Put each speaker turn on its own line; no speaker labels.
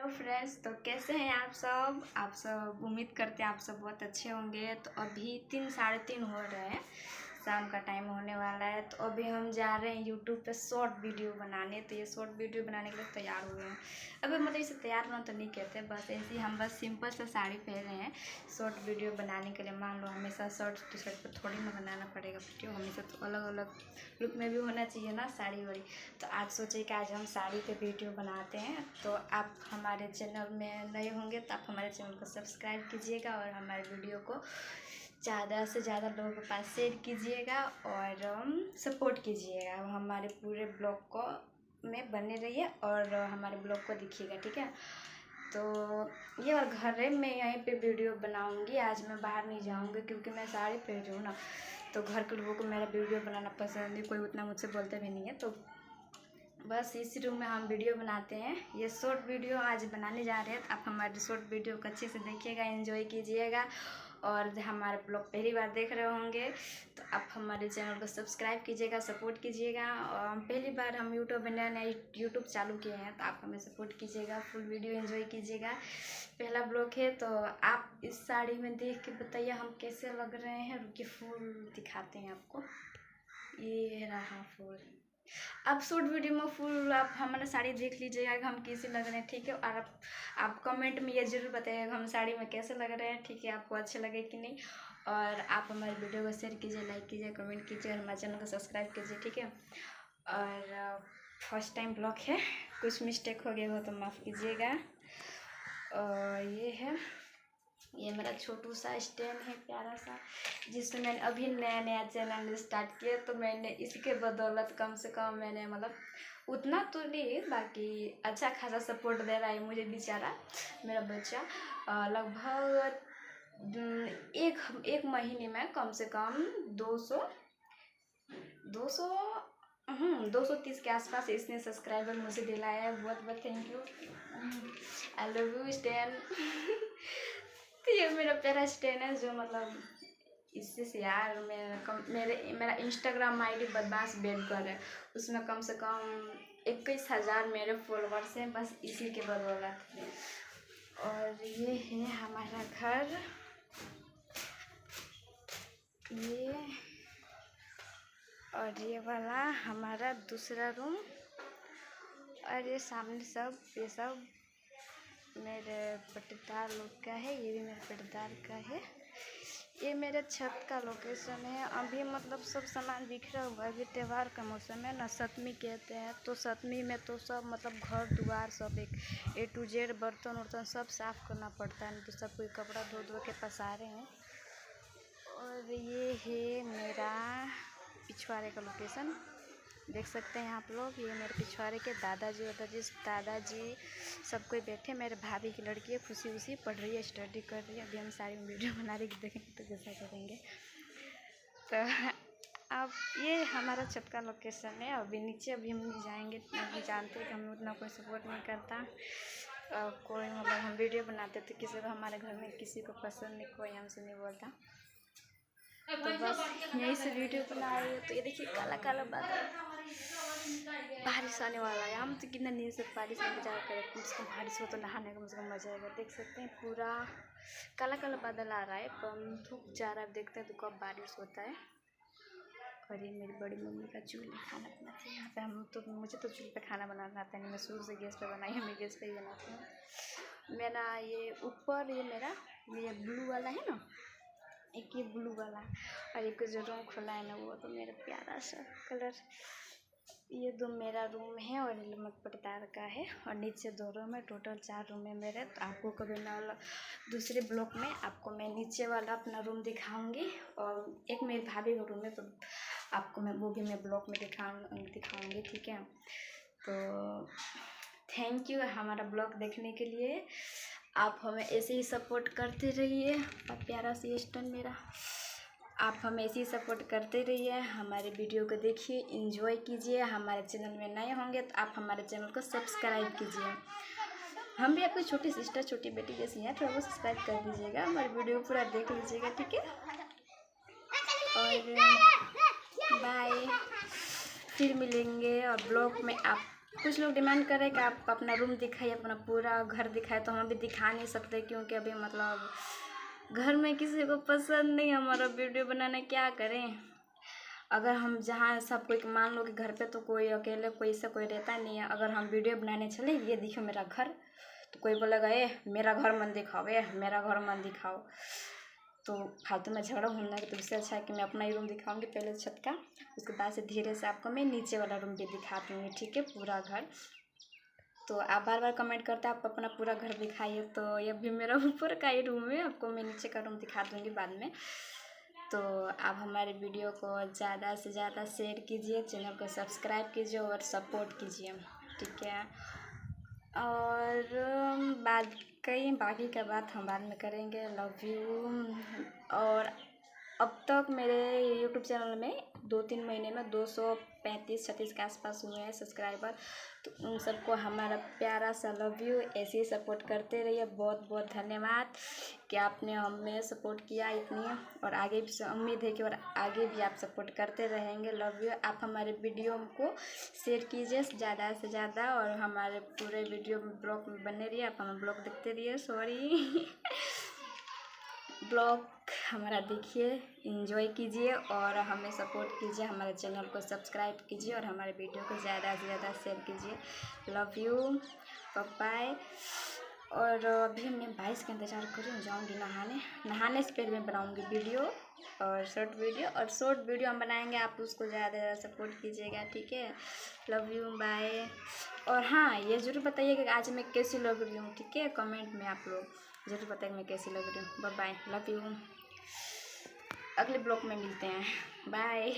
Hello friends, तो कैसे हैं आप सब उम्मीद करते हैं आप सब बहुत अच्छे होंगे। तो अभी 3 साढ़े 3 हो रहे हैं, शाम का टाइम होने वाला है। तो अभी हम जा रहे हैं यूट्यूब पे शॉर्ट वीडियो बनाने। तो ये शॉर्ट वीडियो बनाने के लिए तैयार हुए हैं। अभी मतलब इसे तैयार होना तो नहीं कहते, बस ऐसे ही हम बस सिंपल सा साड़ी पहने हैं शॉर्ट वीडियो बनाने के लिए। मान लो हमेशा शर्ट टी शर्ट पर थोड़ी ना बनाना पड़ेगा वीडियो, हमेशा तो अलग अलग लुक में भी होना चाहिए ना साड़ी वाड़ी। तो आज सोचे कि आज हम साड़ी पे वीडियो बनाते हैं। तो आप हमारे चैनल में नए होंगे तो आप हमारे चैनल को सब्सक्राइब कीजिएगा और हमारे वीडियो को ज़्यादा से ज़्यादा लोगों के पास शेयर कीजिएगा और सपोर्ट कीजिएगा। हमारे पूरे ब्लॉग को में बने रहिए और हमारे ब्लॉग को देखिएगा, ठीक है। तो ये और घर है, मैं यहीं पे वीडियो बनाऊंगी। आज मैं बाहर नहीं जाऊंगी क्योंकि मैं साड़ी पहन रही हूँ ना, तो घर के लोगों को मेरा वीडियो बनाना पसंद है, कोई उतना मुझसे बोलते भी नहीं है। तो बस इसी रूम में हम वीडियो बनाते हैं। ये शॉर्ट वीडियो आज बनाने जा रहे हैं, तो आप हमारे शॉर्ट वीडियो को अच्छे से देखिएगा, एंजॉय कीजिएगा। और हमारे ब्लॉग पहली बार देख रहे होंगे तो आप हमारे चैनल को सब्सक्राइब कीजिएगा, सपोर्ट कीजिएगा। और पहली बार हम यूट्यूब में नया यूट्यूब चालू किए हैं, तो आप हमें सपोर्ट कीजिएगा, फुल वीडियो एंजॉय कीजिएगा। पहला ब्लॉग है तो आप इस साड़ी में देख के बताइए हम कैसे लग रहे हैं। रुकिए फूल दिखाते हैं आपको, ये रहा फूल। आप शॉर्ट वीडियो में फुल आप हमारा साड़ी देख लीजिएगा कि हम कैसे लग रहे हैं, ठीक है। और आप कमेंट में ये जरूर बताइएगा हम साड़ी में कैसे लग रहे हैं, ठीक है, आपको अच्छे लगे कि नहीं। और आप हमारे वीडियो को शेयर कीजिए, लाइक कीजिए, कमेंट कीजिए और हमारे चैनल को सब्सक्राइब कीजिए, ठीक है। और फर्स्ट टाइम ब्लॉग है, कुछ मिस्टेक हो गया हो तो माफ़ कीजिएगा। और ये मेरा छोटू सा स्टैंड है प्यारा सा, जिसमें मैंने अभी नया नया चैनल स्टार्ट किया। तो मैंने इसके बदौलत कम से कम मैंने मतलब उतना तो नहीं, बाकी अच्छा खासा सपोर्ट दे रहा है मुझे बेचारा मेरा बच्चा। लगभग एक महीने में कम से कम 230 के आसपास इसने सब्सक्राइबर मुझे दिलाया है। बहुत बहुत thank you, I love you stand. तो ये मेरा प्यारा स्टैन है जो मतलब इससे से यार मेरा इंस्टाग्राम आईडी बदमाश बेडकर है, उसमें कम से कम 21,000 मेरे फॉलोअर्स हैं, बस इसी के बदौलत। और ये है हमारा घर, ये और ये वाला हमारा दूसरा रूम। और ये सामने ये सब मेरे पट्टीदार लोग का है, ये भी मेरे पट्टीदार का है। ये मेरे छत का लोकेशन है। अभी मतलब सब सामान बिखरा हुआ है, अभी त्यौहार का मौसम है ना, सप्तमी कहते हैं। तो सप्तमी में तो सब मतलब घर द्वार सब एक A to Z बर्तन वर्तन सब साफ़ करना पड़ता है, तो सब कोई कपड़ा धो के पसारे हैं। और ये है मेरा पिछवाड़े का लोकेशन, देख सकते हैं आप लोग। ये मेरे पिछवाड़े के दादाजी सब कोई बैठे। मेरे भाभी की लड़की है, खुशी पढ़ रही है, स्टडी कर रही है। अभी हम सारी वीडियो बना रही देखेंगे तो कैसा करेंगे। तो अब ये हमारा छत का लोकेशन है। अभी नीचे अभी हम नहीं जाएंगे, अभी जानते हैं कि हमें उतना कोई सपोर्ट नहीं करता। कोई मतलब हम वीडियो बनाते थे किसी को, हमारे घर में किसी को पसंद नहीं, कोई हमसे नहीं बोलता। तो बस यहीं से वीडियो बना रही है। तो ये देखिए काला काला बादल, बारिश आने वाला है। हम तो कितना नींद से बारिश में जा कर कम से कम बारिश हो तो नहाने का मुझे मज़ा आएगा। देख सकते हैं पूरा काला काला बादल आ रहा है, कम धूप जा रहा है, देखते हैं तो कब बारिश होता है। और ये मेरी बड़ी मम्मी का चूल्हे खाना बनाती है। यहाँ पे मुझे तो चूल्हे पे खाना बनाना आता नहीं, मैं शुरू से गैस पे बनाई है, मैं गैस पे ही बनाती हूँ। मेरा ये ऊपर ये ब्लू वाला है ना, एक ये ब्लू वाला, और एक जो रूम खुला है ना वो तो मेरा प्यारा सा कलर। ये मेरा रूम है और मत पट्टीदार का है, और नीचे 2 रूम है, टोटल 4 रूम है मेरे। तो आपको कभी मैं दूसरे ब्लॉक में आपको मैं नीचे वाला अपना रूम दिखाऊंगी, और एक मेरी भाभी का रूम है तो आपको मैं वो भी मैं ब्लॉक में दिखाऊंगी, ठीक है। तो थैंक यू हमारा ब्लॉग देखने के लिए। आप हमें ऐसे ही सपोर्ट करते रहिए। और प्यारा सी स्टैंड मेरा, आप हमें ऐसे ही सपोर्ट करते रहिए, हमारे वीडियो को देखिए, एंजॉय कीजिए। हमारे चैनल में नए होंगे तो आप हमारे चैनल को सब्सक्राइब कीजिए। हम भी आपकी छोटी सिस्टर छोटी बेटी जैसी हैं, थोड़ा बहुत सब्सक्राइब कर दीजिएगा, हमारे वीडियो पूरा देख लीजिएगा, ठीक है। और बाय, फिर मिलेंगे और ब्लॉग में आप कुछ लोग डिमांड कर रहे हैं कि आप अपना रूम दिखाइए, अपना पूरा घर दिखाए, तो हम अभी दिखा नहीं सकते क्योंकि अभी मतलब घर में किसी को पसंद नहीं हमारा वीडियो बनाना, क्या करें। अगर हम जहाँ सब कोई मान लो कि घर पे तो कोई अकेले कोई से कोई रहता नहीं है, अगर हम वीडियो बनाने चले ये देखो मेरा घर, तो कोई बोलेगा ए मेरा घर मन दिखाओ, ए मेरा घर मन दिखाओ, तो फालतू में झगड़ा होना है। तो इससे अच्छा है कि मैं अपना ही रूम दिखाऊंगी पहले छत का, उसके बाद से धीरे से आपको मैं नीचे वाला रूम भी दिखा दूँगी, ठीक है, पूरा घर। तो आप बार बार कमेंट करते हैं आप अपना पूरा घर दिखाइए, तो ये भी मेरा ऊपर का ही रूम है, आपको मैं नीचे का रूम दिखा दूँगी बाद में। तो आप हमारे वीडियो को ज़्यादा से ज़्यादा शेयर कीजिए, चैनल को सब्सक्राइब कीजिए और सपोर्ट कीजिए, ठीक है। और बाकी का बात हम बाद में करेंगे। Love you. और अब तक मेरे यूट्यूब चैनल में 2-3 महीने में 235-36 के आसपास हुए हैं सब्सक्राइबर, तो उन सबको हमारा प्यारा सा लव यू। ऐसे ही सपोर्ट करते रहिए, बहुत बहुत धन्यवाद कि आपने हमें सपोर्ट किया इतनी, और आगे भी उम्मीद है कि और आगे भी आप सपोर्ट करते रहेंगे। Love you. आप हमारे वीडियो को शेयर कीजिए ज़्यादा से ज़्यादा, और हमारे पूरे वीडियो ब्लॉग में बने रहिए, आप हमें ब्लॉग देखते रहिए, सॉरी ब्लॉग हमारा देखिए, एंजॉय कीजिए और हमें सपोर्ट कीजिए, हमारे चैनल को सब्सक्राइब कीजिए और हमारे वीडियो को ज़्यादा से ज़्यादा शेयर कीजिए। Love you, bye. और अभी मैं 22 का इंतज़ार कर रही हूँ, जाऊँगी नहाने से पहले मैं बनाऊँगी वीडियो और शॉर्ट वीडियो हम बनाएंगे, आप उसको ज़्यादा सपोर्ट कीजिएगा, ठीक है। Love you, bye. और हाँ, ये ज़रूर बताइए कि आज मैं कैसी लग रही हूँ, ठीक है, कमेंट में आप लोग ज़रूर बताइए मैं कैसी लग रही हूँ। Bye, love you. अगले ब्लॉग में मिलते हैं, बाय।